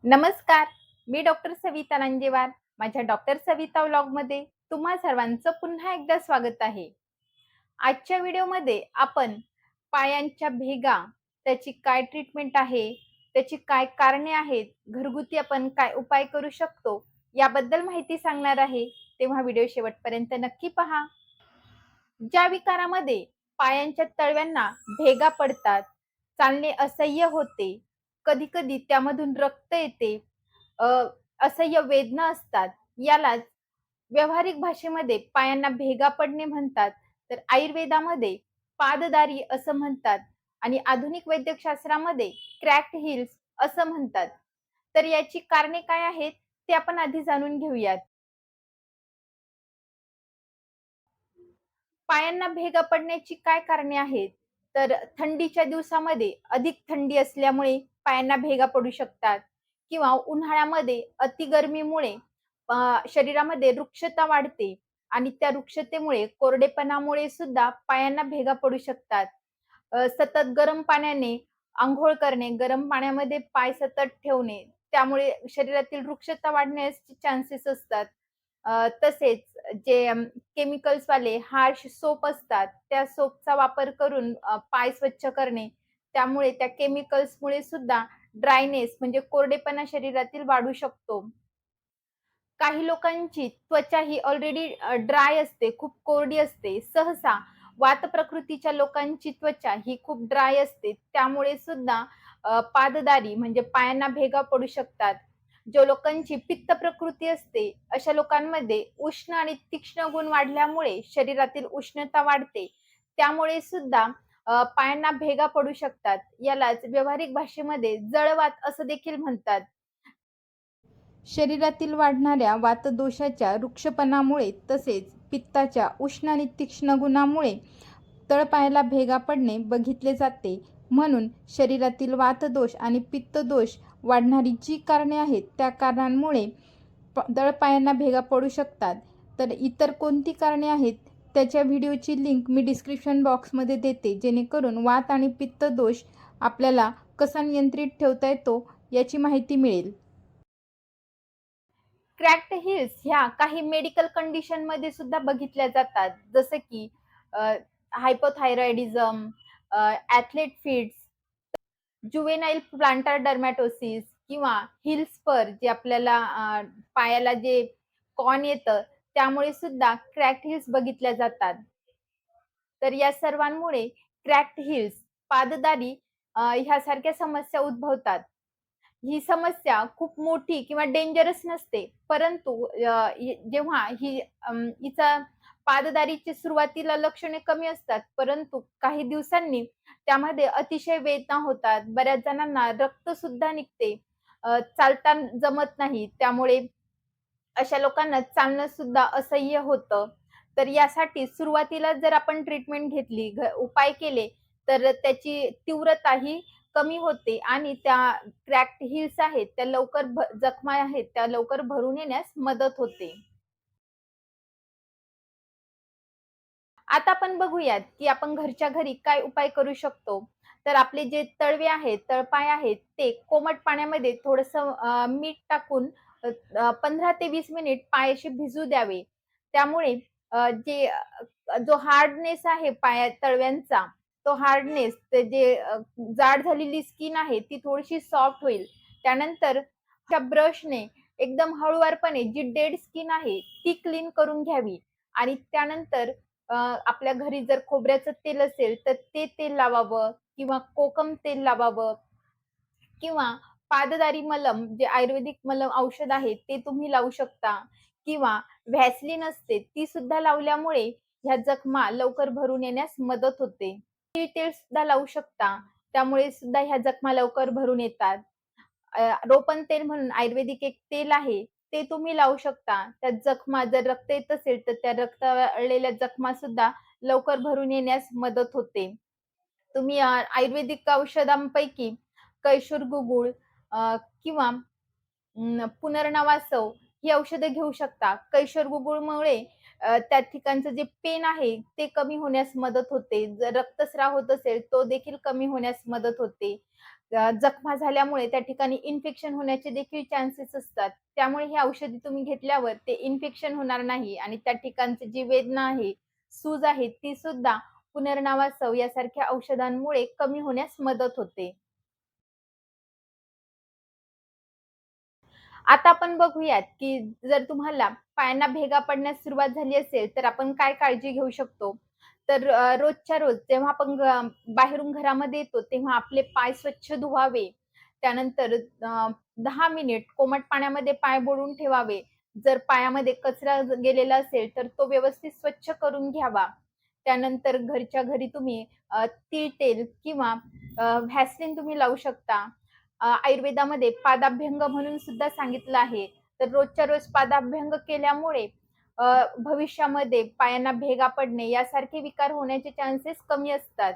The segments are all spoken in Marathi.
नमस्कार. मी डॉक्टर सविता लांजेवार. माझ्या डॉक्टर सविता व्लॉगमध्ये तुम्हा सर्वांचं पुन्हा एकदा स्वागत आहे. आजच्या व्हिडिओमध्ये आपण पायांच्या भेगा, त्याची काय ट्रीटमेंट आहे, त्याची काय कारणे आहेत, घरगुती आपण काय उपाय करू शकतो, याबद्दल माहिती सांगणार आहे. तेव्हा व्हिडिओ शेवटपर्यंत नक्की पहा. ज्या विकारामध्ये पायांच्या तळव्यांना भेगा पडतात, चालणे असह्य होते, कधी-कधी त्यामधून रक्त येते, अ, असह्य वेदना असतात, यालाच व्यावहारिक भाषेमध्ये पायांना भेगा पडणे म्हणतात. तर आयुर्वेदामध्ये पाददारी असं म्हणतात आणि आधुनिक वैद्यकशास्त्रामध्ये क्रॅक्ड हील्स असं म्हणतात. तर याची कारणे काय आहेत, ते आपण आधी जाणून घेऊयात. पायांना भेगा पडण्याची काय कारणे आहेत? तर थंडीच्या दिवसामध्ये अधिक थंडी असल्यामुळे पायांना भेगा पडू शकतात किंवा उन्हाळ्यामध्ये अति गरमीमुळे शरीरामध्ये रुक्षता वाढते आणि त्या रुक्षतेमुळे, कोरडेपणामुळे सुद्धा पायांना भेगा पडू शकतात. सतत गरम पाण्याने अंघोळ करणे, गरम पाण्यामध्ये पाय सतत ठेवणे, त्यामुळे शरीरातील रुक्षता वाढण्याचे चान्सेस असतात. तसेच जे केमिकल्स वाले हार्श सोप असतात, त्या सोपचा वापर करून पाय स्वच्छ करणे, त्यामुळे त्या केमिकल्समुळे सुद्धा ड्रायनेस म्हणजे कोरडेपणा शरीरातील वाढू शकतो. काही लोकांची त्वचा ही ऑलरेडी ड्राय असते, खूप कोरडी असते. सहसा वात प्रकृतीच्या लोकांची त्वचा ही खूप ड्राय असते. त्यामुळे सुद्धा पाददारी म्हणजे पायांना भेगा पडू शकतात. ज्या लोकांची पित्त प्रकृती असते, अशा लोकांमध्ये उष्ण आणि तीक्ष्ण गुण वाढल्यामुळे शरीरातील उष्णता वाढते. त्यामुळे सुद्धा पायांना भेगा पडू शकतात. यालाच व्यावहारिक भाषेमध्ये जळवात असं देखील म्हणतात. शरीरातील वाढणाऱ्या वातदोषाच्या रुक्षपणामुळे तसेच पित्ताच्या उष्ण आणि तीक्ष्ण गुणामुळे तळपायाला भेगा पडणे बघितले जाते. म्हणून शरीरातील वातदोष आणि पित्तदोष वाढणारी जी कारणे आहेत, त्या कारणांमुळे तळपायांना भेगा पडू शकतात. तर इतर कोणती कारणे आहेत, त्याच्या व्हिडिओची लिंक मी डिस्क्रिप्शन बॉक्समध्ये देते, जेणेकरून वात आणि पित्तदोष आपल्याला कसा नियंत्रित ठेवता येतो याची माहिती मिळेल. क्रॅक्ड हिल्स ह्या काही मेडिकल कंडिशनमध्ये सुद्धा बघितल्या जातात. जसं की hypothyroidism, athlete's foot, juvenile plantar dermatosis किंवा हिल स्पर जे आपल्याला पायाला जे कॉर्न येतं, त्यामुळे सुद्धा क्रॅक्ड हिल्स बघितल्या जातात. तर या सर्वांमुळे क्रॅक्ड हिल्स, पाददारी ह्यासारख्या समस्या उद्भवतात. ही समस्या खूप मोठी किंवा डेंजरस नसते. परंतु जेव्हा हिचा पाददारीची सुरुवातीला लक्षणे कमी असतात. परंतु काही दिवसांनी त्यामध्ये अतिशय वेदना होतात. बऱ्याच जणांना रक्त सुद्धा निघते. चालता जमत नाही. त्यामुळे अशा लोकांना चालणं सुद्धा असह्य होतं. तर यासाठी सुरुवातीला जर आपण ट्रीटमेंट घेतली, उपाय केले, तर त्याची तीव्रता ही कमी होते आणि त्या क्रॅक्ड हील्स आहेत, त्या लवकर जखमा आहेत, त्या लवकर भरून येण्यास मदत होते. आता आपण बघूयात, की आपण घरच्या घरी काय उपाय करू शकतो. तर आपले जे तळवे आहेत, तळपाय आहेत, ते कोमट पाण्यामध्ये थोडंसं मीठ टाकून 15 ते 20 मिनिट पाय असे भिजू द्यावे. त्यामुळे जो हार्डनेस आहे तळव्यांचा, तो हार्डनेस ते जे जाड झालेली स्किन आहे, ती थोडीशी सॉफ्ट होईल. त्यानंतर त्या ब्रशने एकदम हळूवारपणे जी डेड स्किन आहे, ती क्लीन करून घ्यावी आणि त्यानंतर आपल्या घरी जर खोबऱ्याचं तेल असेल, तर ते तेल लावावं किंवा कोकम तेल लावावं किंवा पाददारी मलम जे आयुर्वेदिक मलम औषध आहे, ते तुम्ही लावू शकता किंवा व्हॅसलीन असते, ती सुद्धा लावल्यामुळे ह्या जखमा लवकर भरून येण्यास मदत होते. तीळ तेल सुद्धा लावू शकता. त्यामुळे सुद्धा ह्या जखमा लवकर भरून येतात. रोपण तेल म्हणून आयुर्वेदिक एक तेल आहे, ते तुम्ही लावू शकता. त्या जखमा जर रक्त येत असेल, तर त्या रक्तळलेल्या जखमा सुद्धा लवकर भरून येण्यास मदत होते. तुम्ही आयुर्वेदिक औषधांपैकी कैशोर गुगुळ किंवा पुनर्नवासव ही औषधं घेऊ शकता. कैशोर गुगुळमुळे त्या ठिकाणचं जे पेन आहे, ते कमी होण्यास मदत होते. जर रक्तस्राव होत असेल, तो देखील कमी होण्यास मदत होते. जखमा झाल्यामुळे त्या ठिकाणी इन्फेक्शन होण्याचे देखील चान्सेस असतात. त्यामुळे ही औषधी तुम्ही घेतल्यावर ते इन्फेक्शन होणार नाही आणि त्या ठिकाणची जी वेदना आहे, सूज आहे, ती सुद्धा पुनर्नावासव यासारख्या औषधांमुळे कमी होण्यास मदत होते. आता आपण बघूयात, की जर तुम्हाला पायांना भेगा पडण्यास सुरुवात झाली असेल, तर आपण काय काळजी घेऊ शकतो? तर रोजच्या रोज जेव्हा आपण बाहेरून घरामध्ये येतो, तेव्हा आपले पाय स्वच्छ धुवावे. त्यानंतर 10 मिनिट कोमट पाण्यामध्ये पाय बुडवून ठेवावे. जर पायामध्ये कचरा गेलेला असेल, तर तो व्यवस्थित स्वच्छ करून घ्यावा. त्यानंतर घरच्या घरी तुम्ही तीळ तेल किंवा तुम्ही लावू शकता. आयुर्वेदामध्ये पादाभ्यंग म्हणून सुद्धा सांगितलं आहे. तर रोजच्या रोज पादाभ्यंग केल्यामुळे अ, भविष्यामध्ये पायांना भेगा पडणे यासारखे विकार होण्याचे चान्सेस कमी असतात.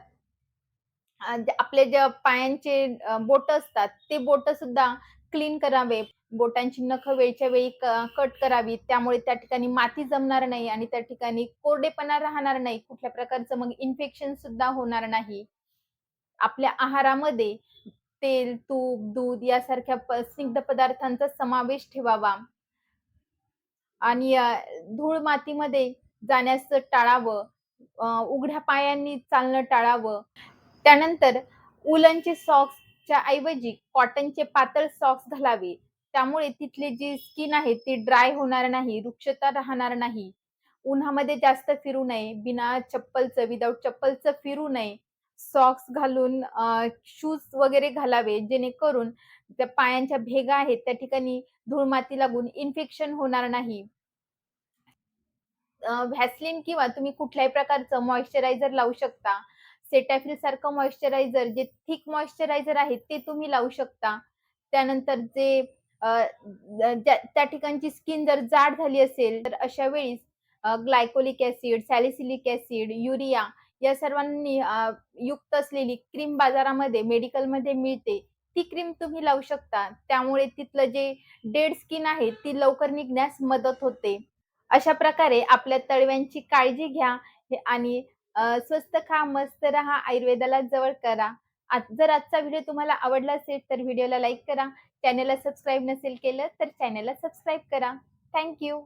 आपले जे पायांचे बोटं असतात, ते बोटं सुद्धा क्लीन करावे. बोटांची नखं वेळच्या वेळी कट करावी. त्यामुळे त्या ठिकाणी माती जमणार नाही आणि त्या ठिकाणी कोरडेपणा राहणार नाही. कुठल्या प्रकारचं मग इन्फेक्शन सुद्धा होणार नाही. आपल्या आहारामध्ये तेल, तूप, दूध यासारख्या स्निग्ध पदार्थांचा समावेश ठेवावा आणि धूळ मातीमध्ये जाण्यास टाळावं. उघड्या पायांनी चालणं टाळावं. त्यानंतर उलनचे सॉक्सच्या ऐवजी कॉटनचे पातळ सॉक्स घालावे. त्यामुळे तिथली जी स्किन आहे ती ड्राय होणार नाही, रुक्षता राहणार नाही. उन्हामध्ये जास्त फिरू नये. बिना चप्पलचं, विदाऊट चप्पलचं फिरू नये. सॉक्स घालून शूज वगैरे घालावे, जेणेकरून त्या पायांच्या भेगा आहेत, त्या ठिकाणी धूळ-माती लागून इन्फेक्शन होणार नाही. किंवा तुम्ही कुठल्याही प्रकारचं मॉइश्चरायझर लावू शकता. सेटॅफिल सारखं मॉइश्चरायझर जे थिक मॉइश्चरायझर आहे ते तुम्ही लावू शकता. त्यानंतर जे अ, त्या ठिकाणची स्किन जर जाड झाली असेल, तर अशा वेळी ग्लायकोलिक ॲसिड, सॅलिसिलिक ॲसिड, युरिया या सर्वांनी युक्त असलेली क्रीम बाजारामध्ये, मेडिकलमध्ये मिळते. ती क्रीम तुम्ही लावू शकता. त्यामुळे तिथलं जे डेड स्किन आहे, ती लवकर निघण्यास मदत होते. अशा प्रकारे आपल्या तळव्यांची काळजी घ्या आणि स्वस्त खा, मस्त राहा, आयुर्वेदाला जवळ करा. जर आजचा व्हिडिओ तुम्हाला आवडला असेल, तर व्हिडिओला लाईक करा. चॅनलला सबस्क्राईब नसेल केलं, तर चॅनलला सबस्क्राईब करा. Thank you.